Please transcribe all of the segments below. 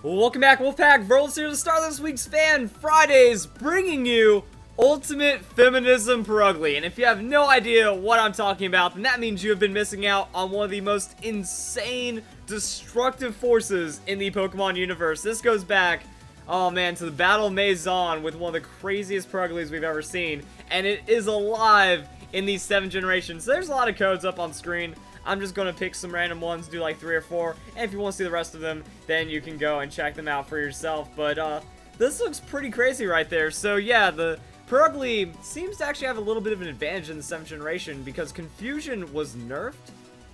Welcome back, Wolfpack. Verlis here to start this week's Fan Fridays, bringing you Ultimate Feminism Purugly. And if you have no idea what I'm talking about, then that means you have been missing out on one of the most insane, destructive forces in the Pokemon universe. This goes back, oh man, to the Battle Maison with one of the craziest Puruglys we've ever seen. And it is alive in these 7 generations. So there's a lot of codes up on screen. I'm just going to pick some random ones, do like 3 or 4, and if you want to see the rest of them, then you can go and check them out for yourself. But this looks pretty crazy right there. So yeah, the Purugly seems to actually have a little bit of an advantage in the 7th generation because Confusion was nerfed.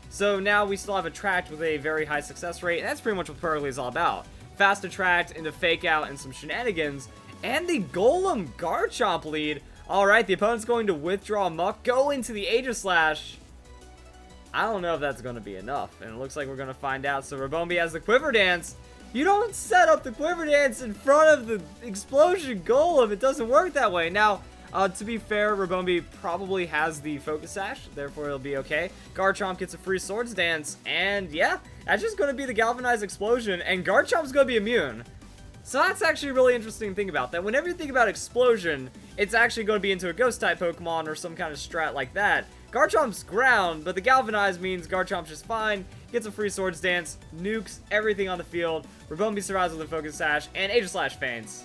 So now we still have Attract with a very high success rate, and that's pretty much what Purugly is all about. Fast Attract into Fake Out and some shenanigans, and the Golem Garchomp lead. Alright, the opponent's going to withdraw Muck, go into the Aegislash. I don't know if that's going to be enough, and it looks like we're going to find out. So Rabombi has the Quiver Dance. You don't set up the Quiver Dance in front of the Explosion Golem. It doesn't work that way. Now, to be fair, Rabombi probably has the Focus Sash, therefore it'll be okay. Garchomp gets a free Swords Dance, and yeah, that's just going to be the Galvanized Explosion, and Garchomp's going to be immune. So that's actually a really interesting thing about that. Whenever you think about Explosion, it's actually going to be into a Ghost-type Pokemon or some kind of strat like that. Garchomp's ground, but the Galvanize means Garchomp's just fine, gets a free Swords Dance, nukes everything on the field, Rabombi survives with a Focus Sash, and Aegislash faints.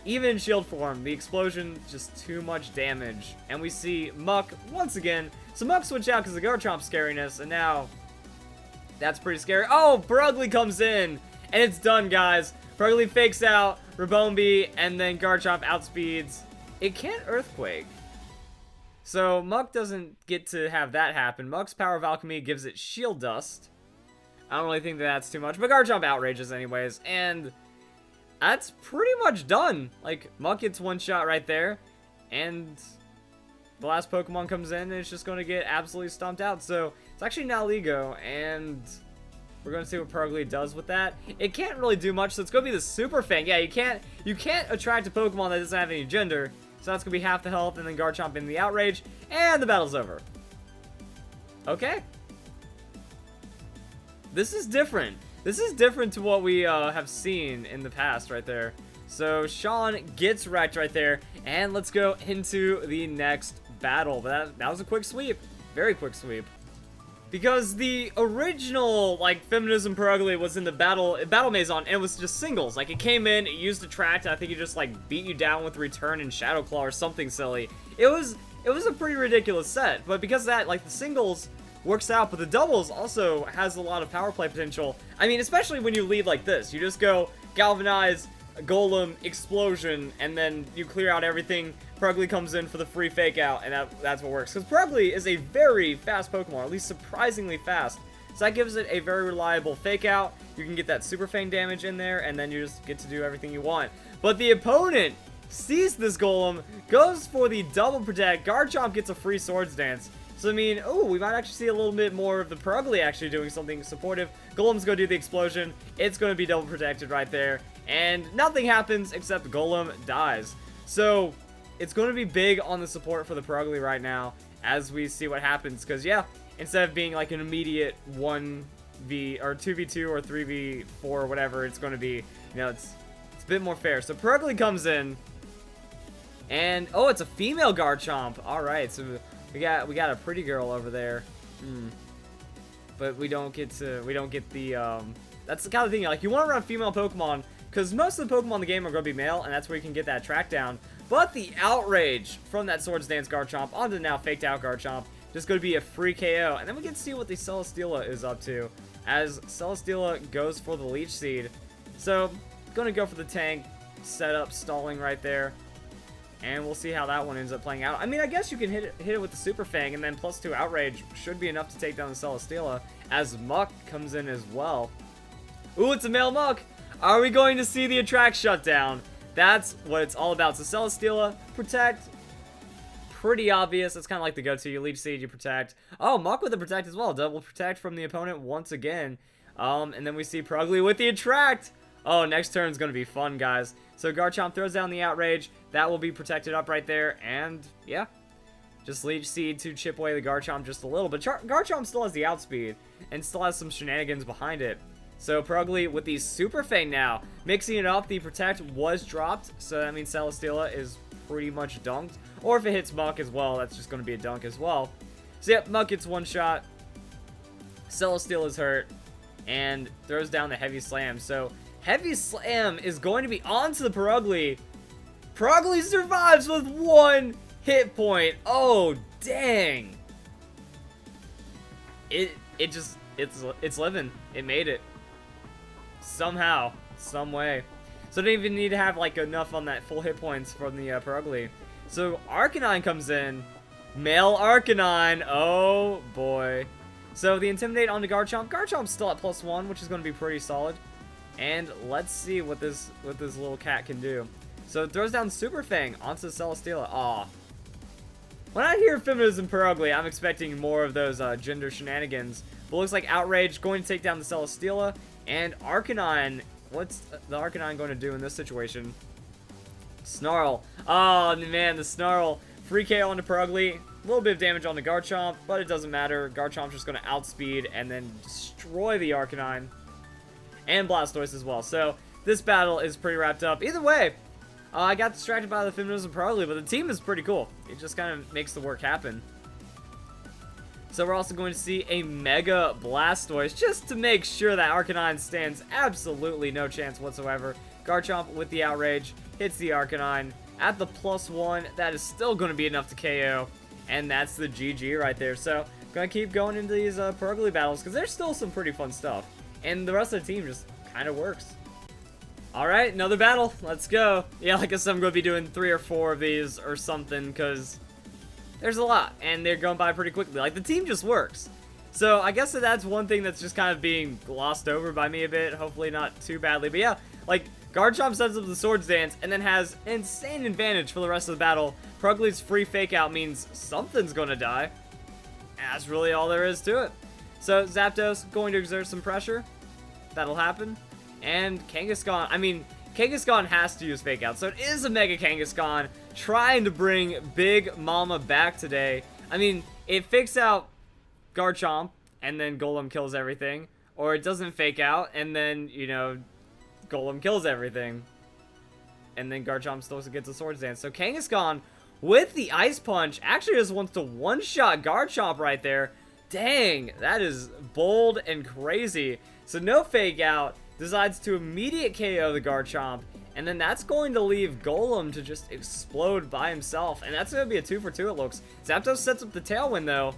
Even in shield form, the Explosion, just too much damage. And we see Muck once again. So Muck switched out because of Garchomp's scariness, and now that's pretty scary. Oh, Purugly comes in, and it's done, guys. Purugly fakes out Rabombi, and then Garchomp outspeeds. It can't Earthquake. So Muck doesn't get to have that happen. Muck's Power of Alchemy gives it Shield Dust. I don't really think that's too much, but Garchomp outrages anyways, and that's pretty much done. Like, Muck gets one shot right there, and the last Pokemon comes in, and it's just going to get absolutely stomped out. So it's actually now Ligo, and we're going to see what Purugly does with that. It can't really do much, so it's going to be the Super Fang. Yeah, you can't attract a Pokemon that doesn't have any gender. So that's going to be half the health, and then Garchomp in the Outrage, and the battle's over. Okay. This is different. This is different to what we have seen in the past right there. So Sean gets wrecked right there, and let's go into the next battle. That was a quick sweep. Very quick sweep. Because the original, like, Feminism Purugly was in the Battle Maison, and it was just singles. Like, it came in, it used Attract, and I think it just, like, beat you down with Return and Shadow Claw or something silly. It was a pretty ridiculous set, but because of that, like, the singles works out, but the doubles also has a lot of power play potential. I mean, especially when you lead like this. You just go Galvanize, Golem, Explosion, and then you clear out everything. Purugly comes in for the free Fake Out, and that's what works. Because Purugly is a very fast Pokemon, at least surprisingly fast. So that gives it a very reliable Fake Out. You can get that Super Fang damage in there, and then you just get to do everything you want. But the opponent sees this Golem, goes for the double protect. Garchomp gets a free Swords Dance. So, I mean, oh, we might actually see a little bit more of the Purugly actually doing something supportive. Golem's going to do the Explosion. It's going to be double protected right there. And nothing happens except Golem dies. So it's going to be big on the support for the Purugly right now as we see what happens. Because, yeah, instead of being like an immediate 1v or 2v2 or 3v4 or whatever, it's going to be, you know, it's a bit more fair. So Purugly comes in. And, oh, it's a female Garchomp. All right, so we got a pretty girl over there. But we don't get the, that's the kind of thing, like, you want to run female Pokemon, because most of the Pokemon in the game are going to be male, and that's where you can get that track down. But the Outrage from that Swords Dance Garchomp onto now faked out Garchomp, just going to be a free KO. And then we get to see what the Celesteela is up to, as Celesteela goes for the Leech Seed. So, going to go for the tank, setup, stalling right there. And we'll see how that one ends up playing out. I mean, I guess you can hit it with the Super Fang, and then +2 Outrage should be enough to take down the Celesteela, as Muck comes in as well. Ooh, it's a male Muck! Are we going to see the Attract shutdown? That's what it's all about. So Celesteela, protect. Pretty obvious. It's kind of like the go-to. You Leech Seed, you protect. Oh, Muck with the protect as well. Double protect from the opponent once again. And then we see Purugly with the Attract. Oh, next turn is going to be fun, guys. So Garchomp throws down the Outrage. That will be protected up right there. And, yeah. Just Leech Seed to chip away the Garchomp just a little. But Garchomp still has the outspeed. And still has some shenanigans behind it. So Purugly with the Super Fang now. Mixing it up, the Protect was dropped, so that means Celesteela is pretty much dunked. Or if it hits Muck as well, that's just going to be a dunk as well. So yep, Muck gets one shot. Celesteela is hurt. And throws down the Heavy Slam. So Heavy Slam is going to be onto the Purugly. Purugly survives with 1 hit point. Oh, dang. It's living. It made it. Somehow. Some way. So they didn't even need to have like enough on that full hit points from the Purugly. So Arcanine comes in. Male Arcanine. Oh boy. So the Intimidate on the Garchomp. Garchomp's still at +1, which is going to be pretty solid. And let's see what this little cat can do. So it throws down Super Fang onto Celesteela. Aw. When I hear Feminism Purugly, I'm expecting more of those gender shenanigans. But it looks like Outrage going to take down the Celesteela. And Arcanine, what's the Arcanine going to do in this situation? Snarl. Oh, man, the Snarl. Free KO on the Purugly. A little bit of damage on the Garchomp, but it doesn't matter. Garchomp's just going to outspeed and then destroy the Arcanine. And Blastoise as well. So, this battle is pretty wrapped up. Either way, I got distracted by the Feminism Purugly, but the team is pretty cool. It just kind of makes the work happen. So we're also going to see a Mega Blastoise, just to make sure that Arcanine stands absolutely no chance whatsoever. Garchomp with the Outrage hits the Arcanine at the +1. That is still going to be enough to KO, and that's the GG right there. So, going to keep going into these Purugly battles, because there's still some pretty fun stuff. And the rest of the team just kind of works. Alright, another battle. Let's go. Yeah, like I said, I'm going to be doing 3 or 4 of these or something, because there's a lot, and they're going by pretty quickly. Like, the team just works. So, I guess that's one thing that's just kind of being glossed over by me a bit. Hopefully not too badly. But yeah, like, Garchomp sets up the Swords Dance, and then has an insane advantage for the rest of the battle. Purugly's free Fake Out means something's going to die. And that's really all there is to it. So, Zapdos going to exert some pressure. That'll happen. And Kangaskhan, I mean, Kangaskhan has to use Fake Out. So, it is a Mega Kangaskhan trying to bring Big Mama back today. I mean, it fakes out Garchomp, and then Golem kills everything. Or it doesn't Fake Out, and then, you know, Golem kills everything. And then Garchomp still gets a Swords Dance. So, Kangaskhan, with the Ice Punch, actually just wants to one-shot Garchomp right there. Dang, that is bold and crazy. So no Fake Out, decides to immediate KO the Garchomp, and then that's going to leave Golem to just explode by himself. And that's going to be a 2 for 2 it looks. Zapdos sets up the Tailwind though.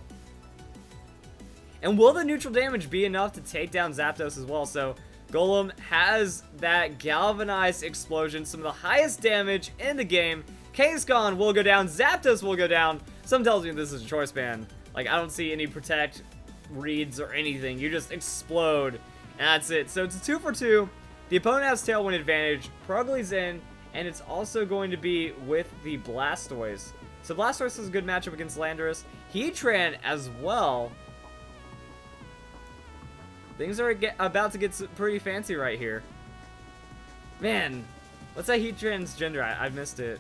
And will the neutral damage be enough to take down Zapdos as well? So Golem has that Galvanized Explosion, some of the highest damage in the game. Kangaskhan will go down, Zapdos will go down. Some tells me this is a choice band. Like, I don't see any Protect reads or anything. You just explode, and that's it. So it's a 2 for 2. The opponent has Tailwind advantage. Purugly's in, and it's also going to be with the Blastoise. So Blastoise is a good matchup against Landorus. Heatran as well. Things are about to get pretty fancy right here. Man, what's that Heatran's gender? I missed it.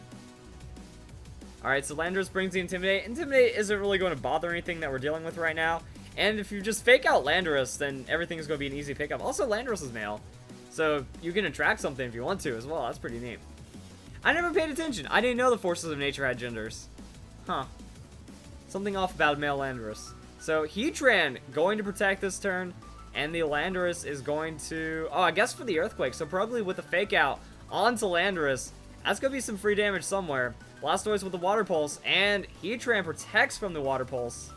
Alright, so Landorus brings the Intimidate. Intimidate isn't really going to bother anything that we're dealing with right now. And if you just Fake Out Landorus, then everything's going to be an easy pickup. Also, Landorus is male. So you can attract something if you want to as well. That's pretty neat. I never paid attention. I didn't know the forces of nature had genders. Huh. Something off about male Landorus. So Heatran going to protect this turn. And the Landorus is going to... Oh, I guess for the Earthquake. So probably with a Fake Out onto Landorus. That's going to be some free damage somewhere. Blastoise with the Water Pulse, and Heatran protects from the Water Pulse.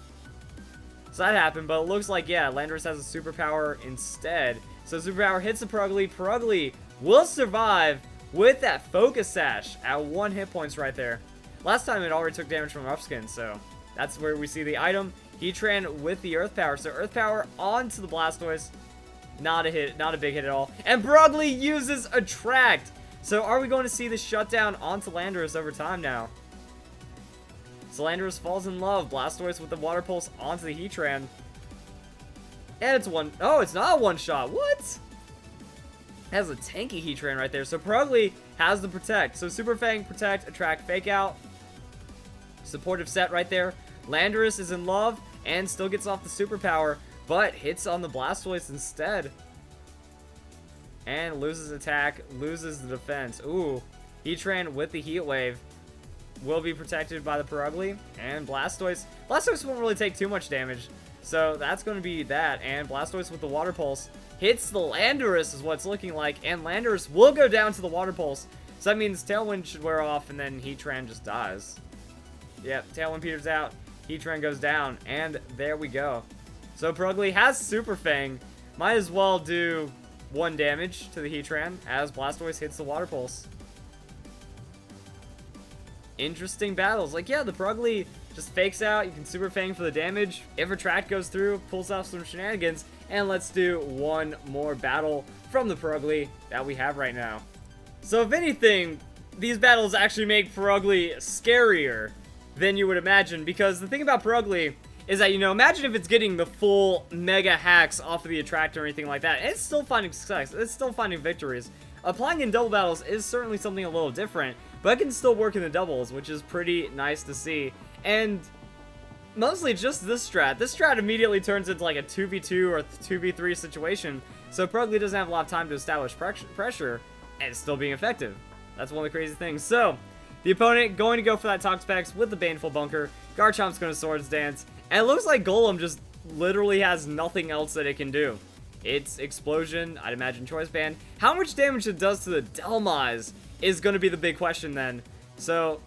So that happened, but it looks like, yeah, Landorus has a Superpower instead. So Superpower hits the Purugly. Purugly will survive with that Focus Sash at 1 hit points right there. Last time it already took damage from Rough Skin, so that's where we see the item. Heatran with the Earth Power. So Earth Power onto the Blastoise. Not a hit, not a big hit at all. And Purugly uses Attract. So are we going to see the shutdown onto Landorus over time now? So Landorus falls in love. Blastoise with the Water Pulse onto the Heatran. And it's one... Oh, it's not a one-shot. What? It has a tanky Heatran right there. So Purugly has the Protect. So Super Fang, Protect, Attract, Fake Out. Supportive set right there. Landorus is in love and still gets off the Superpower, but hits on the Blastoise instead. And loses attack, loses the defense. Ooh, Heatran with the Heat Wave will be protected by the Purugly. And Blastoise. Blastoise won't really take too much damage. So that's going to be that. And Blastoise with the Water Pulse hits the Landorus is what it's looking like. And Landorus will go down to the Water Pulse. So that means Tailwind should wear off and then Heatran just dies. Yep, Tailwind peters out. Heatran goes down. And there we go. So Purugly has Super Fang. Might as well do 1 damage to the Heatran as Blastoise hits the Water Pulse. Interesting battles. Like, yeah, the Purugly just fakes out. You can Super Fang for the damage. If a track goes through, pulls off some shenanigans. And let's do one more battle from the Purugly that we have right now. So if anything, these battles actually make Purugly scarier than you would imagine. Because the thing about Purugly is that, you know, imagine if it's getting the full mega hacks off of the attractor or anything like that. It's still finding success. It's still finding victories. Applying in double battles is certainly something a little different, but it can still work in the doubles, which is pretty nice to see. And mostly just this strat. This strat immediately turns into like a 2v2 or 2v3 situation, so Purugly doesn't have a lot of time to establish pressure, and it's still being effective. That's one of the crazy things. So, the opponent going to go for that Toxapex with the Baneful Bunker. Garchomp's going to Swords Dance. And it looks like Golem just literally has nothing else that it can do. It's Explosion, I'd imagine Choice Band. How much damage it does to the Dhelmise is going to be the big question then. So,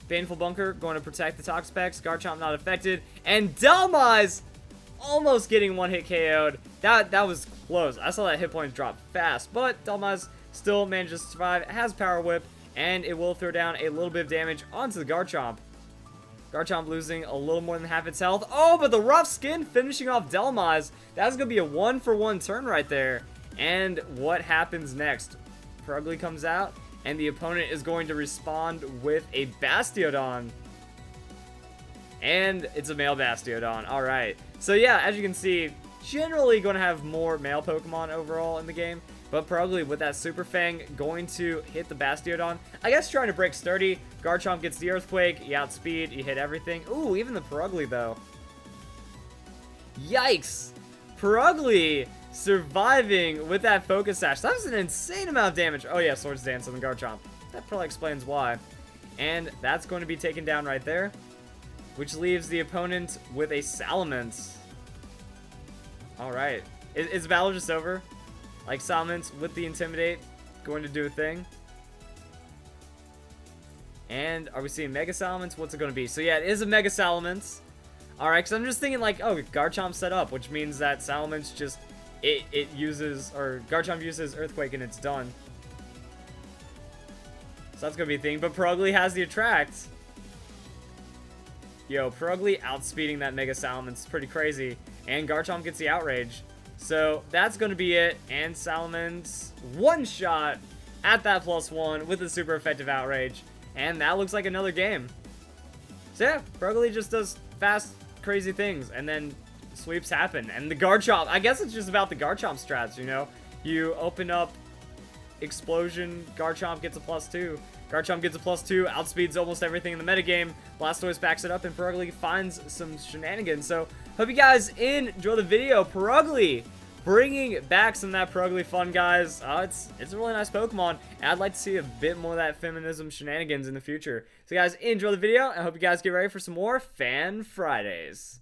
Baneful Bunker going to protect the Toxapex. Garchomp not affected. And Dhelmise almost getting 1-hit KO'd. That was close. I saw that hit points drop fast. But Dhelmise still manages to survive. It has Power Whip. And it will throw down a little bit of damage onto the Garchomp. Garchomp losing a little more than half its health. Oh, but the Rough Skin finishing off Dhelmise. That's going to be a 1-for-1 turn right there. And what happens next? Purugly comes out, and the opponent is going to respond with a Bastiodon. And it's a male Bastiodon. Alright. So yeah, as you can see, generally going to have more male Pokemon overall in the game. But Purugly with that Super Fang going to hit the Bastiodon. I guess trying to break sturdy. Garchomp gets the Earthquake. You outspeed. You hit everything. Ooh, even the Purugly though. Yikes. Purugly surviving with that Focus Sash. That was an insane amount of damage. Oh yeah, Swords Dance on the Garchomp. That probably explains why. And that's going to be taken down right there. Which leaves the opponent with a Salamence. Alright. Is the battle just over? Like Salamence with the Intimidate going to do a thing. And are we seeing Mega Salamence? What's it going to be? So yeah, it is a Mega Salamence. Alright, because I'm just thinking like, oh, Garchomp set up, which means that Salamence just, it uses, or Garchomp uses Earthquake and it's done. So that's going to be a thing. But Purugly has the Attract. Yo, Purugly outspeeding that Mega Salamence is pretty crazy. And Garchomp gets the Outrage. So that's going to be it, and Salamence one shot at that +1 with a super effective Outrage, and that looks like another game. So yeah, Purugly just does fast, crazy things, and then sweeps happen, and the Garchomp, I guess it's just about the Garchomp strats, you know? You open up Explosion, Garchomp gets a +2, Garchomp gets a +2, outspeeds almost everything in the metagame, Blastoise backs it up, and Purugly finds some shenanigans. So, hope you guys enjoy the video. Purugly bringing back some of that Purugly fun, guys. It's a really nice Pokemon, and I'd like to see a bit more of that feminism shenanigans in the future. So, guys, enjoy the video, and I hope you guys get ready for some more Fan Fridays.